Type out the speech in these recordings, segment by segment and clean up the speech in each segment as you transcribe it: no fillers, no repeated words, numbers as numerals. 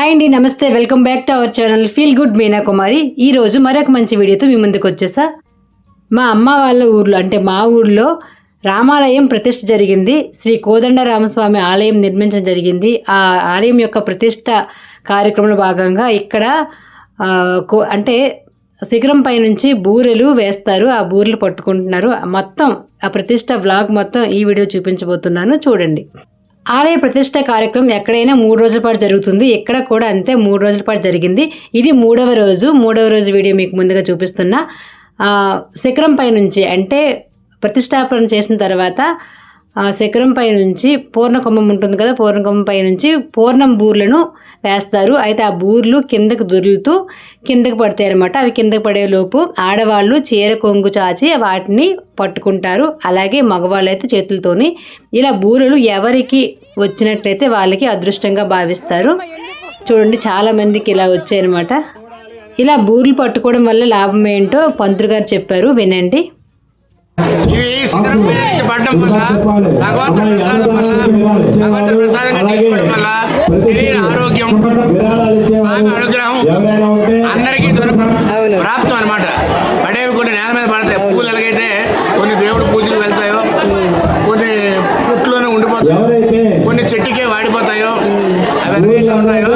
Hi అండి, నమస్తే. Welcome back to our channel feel good Meena Kumari. ఈరోజు మరొక మంచి వీడియోతో మీ ముందుకు వచ్చేసా. మా అమ్మ వాళ్ళ ఊర్లో అంటే మా ఊర్లో రామాలయం ప్రతిష్ఠ జరిగింది. శ్రీ కోదండరామస్వామి ఆలయం నిర్మించడం జరిగింది. ఆ ఆలయం యొక్క ప్రతిష్ఠ కార్యక్రమంలో భాగంగా ఇక్కడ అంటే శిఖరం పై నుంచి బూరెలు వేస్తారు. ఆ బూరెలు పట్టుకుంటున్నారు. మొత్తం ఆ ప్రతిష్ఠ వ్లాగ్ మొత్తం ఈ వీడియో చూపించబోతున్నాను, చూడండి. ఆలయ ప్రతిష్ట కార్యక్రమం ఎక్కడైనా 3 రోజుల పాటు జరుగుతుంది. ఇక్కడ కూడా అంతే 3 రోజుల పాటు జరిగింది. ఇది మూడవ రోజు వీడియో మీకు ముందుగా చూపిస్తున్నా. శిఖరం పై నుంచి అంటే ప్రతిష్టాపన చేసిన తర్వాత శిఖరం పై నుంచి పూర్ణకుంభం ఉంటుంది కదా, పూర్ణకుంభం పై నుంచి పూర్ణం బూర్లను వేస్తారు. అయితే ఆ బూర్లు కిందకు దొరులుతూ కిందకు పడతాయి అన్నమాట. అవి కిందకు పడేలోపు ఆడవాళ్ళు చీర కొంగు చాచి వాటిని పట్టుకుంటారు. అలాగే మగవాళ్ళు అయితే చేతులతోని ఇలా బూరెలు ఎవరికి వచ్చినట్లయితే వాళ్ళకి అదృష్టంగా భావిస్తారు. చూడండి, చాలామందికి ఇలా వచ్చాయన్నమాట. ఇలా బూర్లు పట్టుకోవడం వల్ల లాభం ఏంటో పంతులు గారు చెప్పారు, వినండి. పడడం వల్ల భగవంతుడి ప్రసాదంగా తీసుకోవడం వల్ల శరీర ఆరోగ్యం అనుగ్రహం అందరికీ ప్రాప్తం అనమాట. పడేవి కొన్ని నేల మీద పడతాయి. పూలు ఎలాగైతే కొన్ని దేవుడు పూజలకు వెళ్తాయో, కొన్ని పుట్లోనే ఉండిపోతాయో, కొన్ని చెట్టుకే వాడిపోతాయో, అవి ఎలా ఉన్నాయో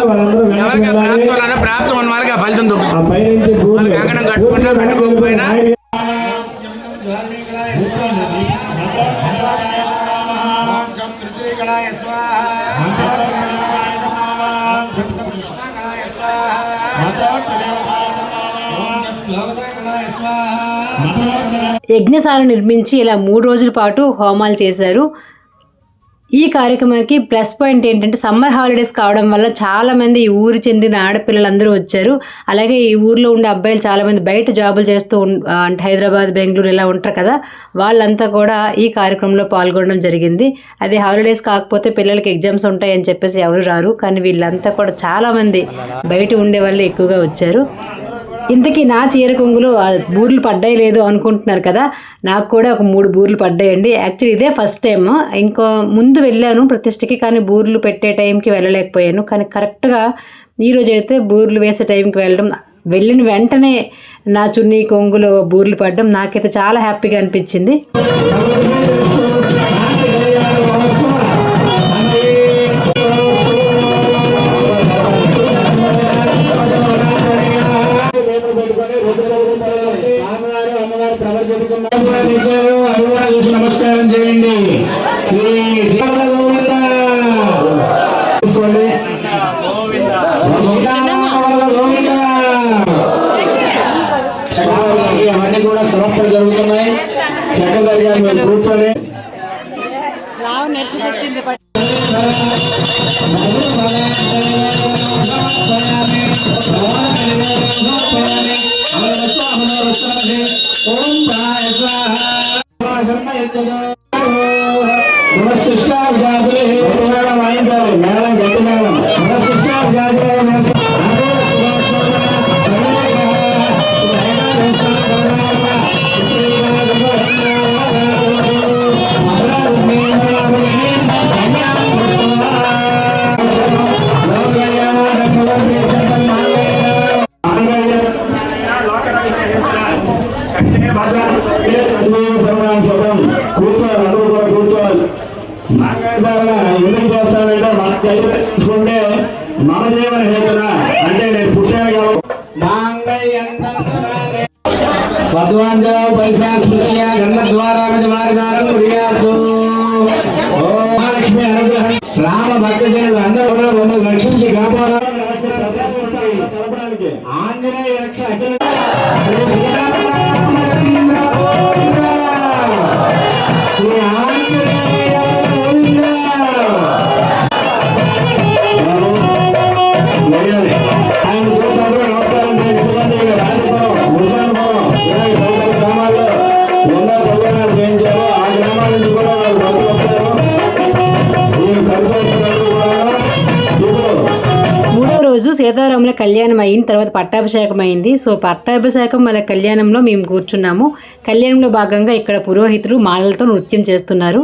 ఎవరికి ప్రాప్తం ఉన్న వాళ్ళకి ఆ ఫలితం దొరుకుతుంది. వాళ్ళకి అంగనం కట్టుకుంటా పెట్టుకోకపోయినా యజ్ఞశాల నిర్మించి ఇలా 3 రోజుల పాటు హోమాలు చేశారు. ఈ కార్యక్రమానికి ప్లస్ పాయింట్ ఏంటంటే సమ్మర్ హాలిడేస్ కావడం వల్ల చాలామంది ఈ ఊరు చెందిన ఆడపిల్లలందరూ వచ్చారు. అలాగే ఈ ఊర్లో ఉండే అబ్బాయిలు చాలామంది బయట జాబులు చేస్తూ అంటే హైదరాబాద్, బెంగళూరు ఇలా ఉంటారు కదా, వాళ్ళంతా కూడా ఈ కార్యక్రమంలో పాల్గొనడం జరిగింది. అదే హాలిడేస్ కాకపోతే పిల్లలకి ఎగ్జామ్స్ ఉంటాయని చెప్పేసి ఎవరు రారు. కానీ వీళ్ళంతా కూడా చాలామంది బయట ఉండే వాళ్ళు ఎక్కువగా వచ్చారు. ఇంతకీ నా చీర కొంగులో బూర్లు పడ్డాయి లేదు అనుకుంటున్నారు కదా, నాకు కూడా ఒక 3 బూర్లు పడ్డాయండి. యాక్చువల్లీ ఇదే ఫస్ట్ టైం. ఇంకో ముందు వెళ్ళాను ప్రతిష్టకి, కానీ బూర్లు పెట్టే టైంకి వెళ్ళలేకపోయాను. కానీ కరెక్ట్గా ఈరోజు అయితే బూర్లు వేసే టైంకి వెళ్ళిన వెంటనే నా చున్నీ కొంగులో బూర్లు పడ్డం నాకైతే చాలా హ్యాపీగా అనిపించింది. నమస్కారం చేయండి. అవన్నీ కూడా సమర్పణ జరుగుతున్నాయి. చక్కగా మీరు కూర్చొని ఎందుకు చేస్తానంటే మనకు తెలుసుకుంటే మన జీవన హేతున అంటే నేను పుట్టాను పద్వాంజావు పైసా స్పృశ్య గంధ ద్వారా మహాలక్ష్మి అనుగ్రహం రామ భక్తజనులు అందరూ కూడా మమ్మల్ని రక్షించి కాపాడాలి. ఆంజనేయ రక్ష సీతారాముల కళ్యాణం అయిన తర్వాత పట్టాభిషేకం అయింది. సో పట్టాభిషేకం మన కళ్యాణంలో మేము కూర్చున్నాము. కళ్యాణంలో భాగంగా ఇక్కడ పురోహితులు మాలలతో నృత్యం చేస్తున్నారు.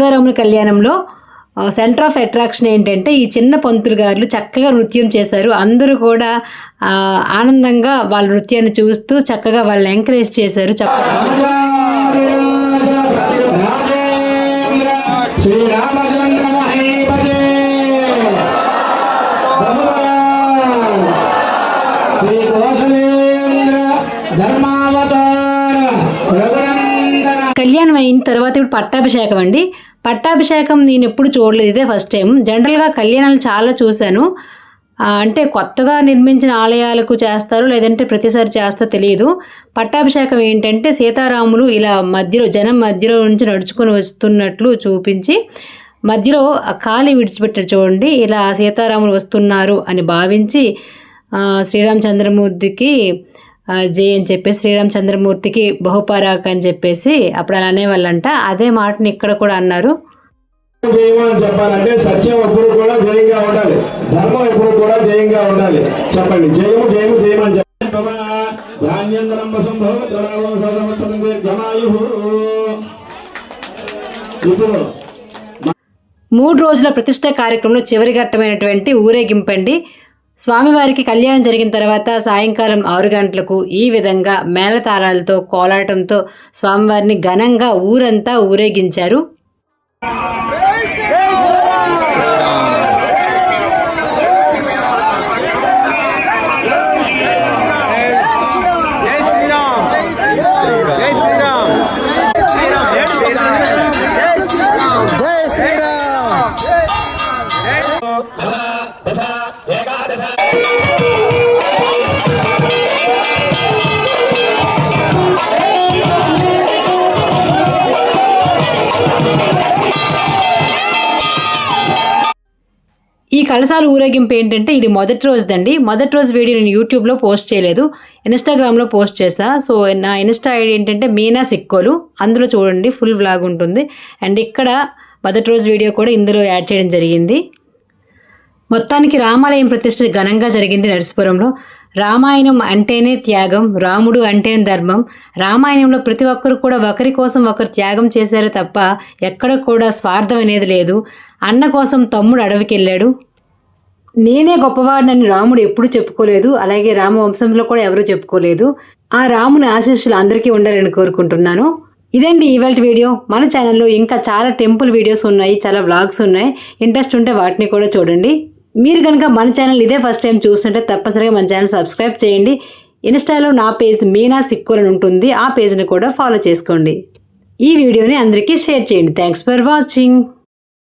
సీతారాముల కళ్యాణంలో సెంటర్ ఆఫ్ అట్రాక్షన్ ఏంటంటే ఈ చిన్న పంతులు గారు చక్కగా నృత్యం చేశారు. అందరూ కూడా ఆనందంగా వాళ్ళ నృత్యాన్ని చూస్తూ చక్కగా వాళ్ళని ఎంకరేజ్ చేశారు. శ్రీరామచంద్ర మహీపతే శ్రీ కౌసలేంద్ర ధర్మావతార రఘునందన. కళ్యాణం అయిన తర్వాత ఇప్పుడు పట్టాభిషేకం అండి. పట్టాభిషేకం నేను ఎప్పుడు చూడలేదు, ఇదే ఫస్ట్ టైం. జనరల్గా కళ్యాణాలు చాలా చూశాను, అంటే కొత్తగా నిర్మించిన ఆలయాలకు చేస్తారు లేదంటే ప్రతిసారి చేస్తారో తెలియదు. పట్టాభిషేకం ఏంటంటే సీతారాములు ఇలా మధ్యలో జనం మధ్యలో నుంచి నడుచుకొని వస్తున్నట్లు చూపించి మధ్యలో ఖాళీ విడిచిపెట్టారు చూడండి. ఇలా సీతారాములు వస్తున్నారు అని భావించి శ్రీరామచంద్రమూర్తికి జై అని చెప్పేసి, శ్రీరామచంద్రమూర్తికి బహుపరాక్ అని చెప్పేసి అప్పుడు అలా అనేవాళ్ళంట. అదే మాటని ఇక్కడ కూడా అన్నారు. జయము అని చెప్పాలంటే సత్యం ఎప్పుడు కూడా జయంగా ఉండాలి, ధర్మం ఎప్పుడు కూడా జయంగా ఉండాలి. చెప్పండి, జయము జయము జయము అని చెప్పండి. ఇప్పుడు 3 రోజుల ప్రతిష్ట కార్యక్రమంలో చివరి ఘట్టమైనటువంటి ఊరేగింపండి. స్వామివారికి కళ్యాణం జరిగిన తర్వాత సాయంకాలం 6 గంటలకు ఈ విధంగా మేళతాళాలతో కోలాటంతో స్వామివారిని ఘనంగా ఊరంతా ఊరేగించారు. ఈ కలశాలు ఊరేగింపు ఏంటంటే ఇది మొదటి రోజుదండి. మొదటి రోజు వీడియో నేను యూట్యూబ్లో పోస్ట్ చేయలేదు, ఇన్స్టాగ్రామ్లో పోస్ట్ చేసా. సో నా ఇన్స్టా ఐడి ఏంటంటే మీనా సిక్కోలు, అందులో చూడండి ఫుల్ వ్లాగ్ ఉంటుంది. అండ్ ఇక్కడ మొదటి రోజు వీడియో కూడా ఇందులో యాడ్ చేయడం జరిగింది. మొత్తానికి రామాలయం ప్రతిష్ఠ ఘనంగా జరిగింది నరసాపురంలో. రామాయణం అంటేనే త్యాగం, రాముడు అంటేనే ధర్మం. రామాయణంలో ప్రతి ఒక్కరు కూడా ఒకరి కోసం ఒకరు త్యాగం చేశారు తప్ప ఎక్కడ కూడా స్వార్థం అనేది లేదు. అన్న కోసం తమ్ముడు అడవికి వెళ్ళాడు. నేనే గొప్పవాడినని రాముడు ఎప్పుడూ చెప్పుకోలేదు, అలాగే రామవంశంలో కూడా ఎవరూ చెప్పుకోలేదు. ఆ రాముని ఆశీస్సులు అందరికీ ఉండాలని కోరుకుంటున్నాను. ఇదండి ఇవాళ వీడియో. మన ఛానల్లో ఇంకా చాలా టెంపుల్ వీడియోస్ ఉన్నాయి, చాలా వ్లాగ్స్ ఉన్నాయి. ఇంట్రెస్ట్ ఉంటే వాటిని కూడా చూడండి. మీరు కనుక మన ఛానల్ ఇదే ఫస్ట్ టైం చూస్తుంటే తప్పనిసరిగా మన ఛానల్ సబ్స్క్రైబ్ చేయండి. ఇన్స్టాలో నా పేజ్ మీనా సిక్కోలు అని ఉంటుంది, ఆ పేజ్ని కూడా ఫాలో చేసుకోండి. ఈ వీడియోని అందరికీ షేర్ చేయండి. Thanks for watching.